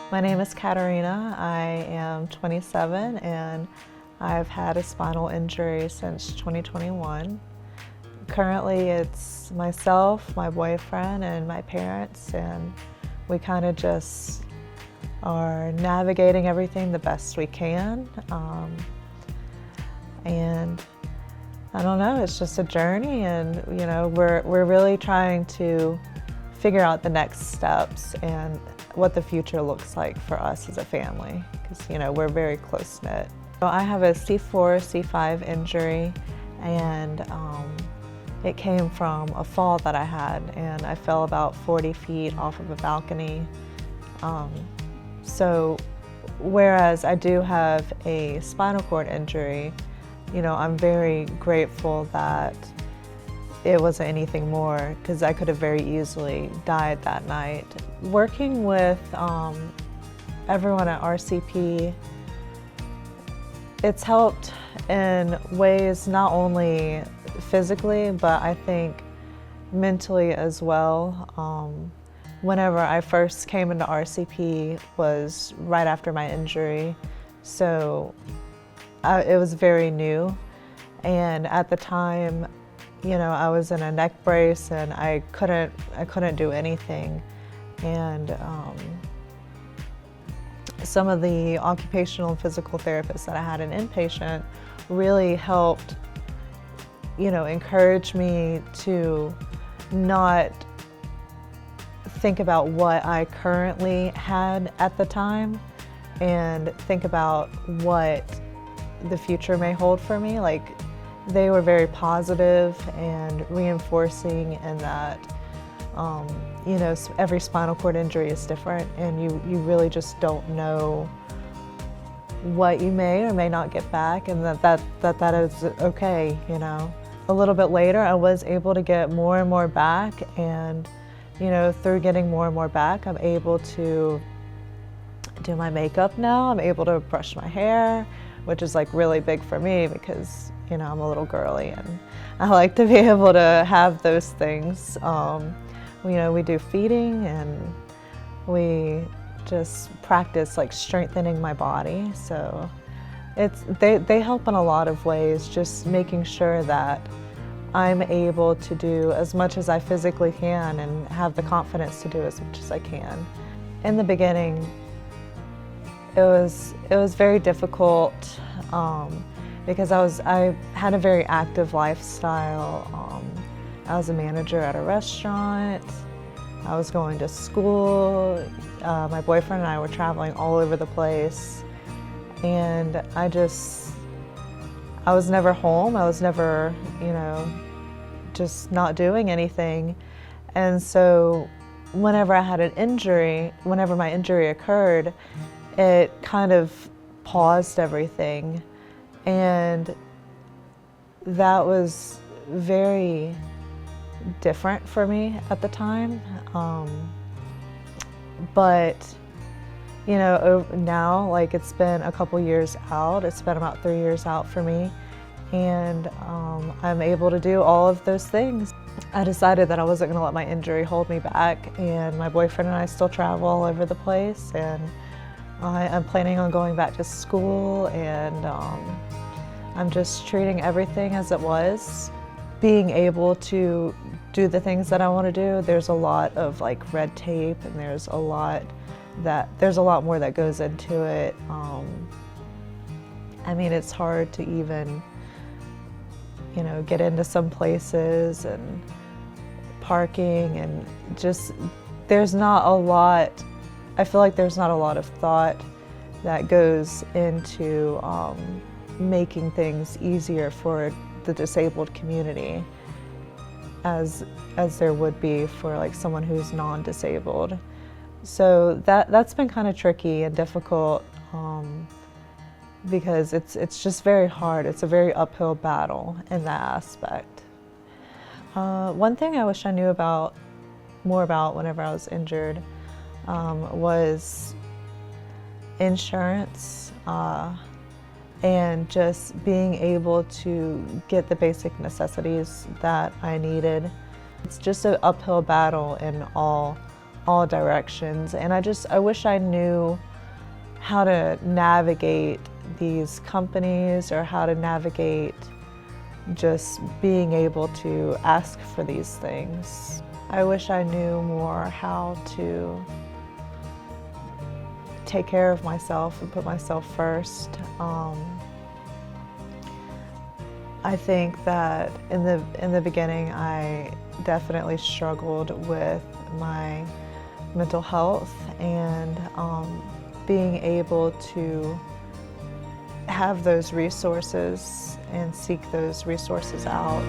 My name is Katerina. I am 27 and I've had a spinal injury since 2021. Currently it's myself, my boyfriend, and my parents, and we kind of just are navigating everything the best we can. And I don't know, it's just a journey, and we're really trying to figure out the next steps and what the future looks like for us as a family, because we're very close-knit. So I have a C4, C5 injury, and it came from a fall that I had, and I fell about 40 feet off of a balcony. So whereas I do have a spinal cord injury, I'm very grateful that it wasn't anything more, because I could have very easily died that night. Working with everyone at RCP, it's helped in ways not only physically, but I think mentally as well. Whenever I first came into RCP was right after my injury, so it was very new, and at the time, I was in a neck brace and I couldn't do anything, and some of the occupational and physical therapists that I had in inpatient really helped, encourage me to not think about what I currently had at the time and think about what the future may hold for me. Like, they were very positive and reinforcing in that, every spinal cord injury is different, and you really just don't know what you may or may not get back, and that is okay, A little bit later, I was able to get more and more back, and through getting more and more back, I'm able to do my makeup now. I'm able to brush my hair, which is like really big for me because I'm a little girly and I like to be able to have those things. We do feeding, and we just practice like strengthening my body. So they help in a lot of ways, just making sure that I'm able to do as much as I physically can and have the confidence to do as much as I can. In the beginning, it was very difficult because I had a very active lifestyle. I was a manager at a restaurant. I was going to school. My boyfriend and I were traveling all over the place, and I was never home. I was never, just not doing anything. And so whenever I had an injury, whenever my injury occurred, it kind of paused everything. And that was very different for me at the time. But now, like, it's been a couple years out. It's been about 3 years out for me, and I'm able to do all of those things. I decided that I wasn't going to let my injury hold me back, and my boyfriend and I still travel all over the place, and I'm planning on going back to school, and I'm just treating everything as it was. Being able to do the things that I want to do, there's a lot of like red tape, and there's a lot more that goes into it. I mean, it's hard to even, get into some places, and parking, and just, there's not a lot, I feel like there's not a lot of thought that goes into making things easier for the disabled community as there would be for like someone who's non-disabled. So that's been kind of tricky and difficult because it's just very hard. It's a very uphill battle in that aspect. One thing I wish I knew more about whenever I was injured was insurance and just being able to get the basic necessities that I needed. It's just an uphill battle in all all directions. And I wish I knew how to navigate these companies or how to navigate just being able to ask for these things. I wish I knew more how to take care of myself and put myself first. I think that in the beginning I definitely struggled with my mental health, and being able to have those resources and seek those resources out.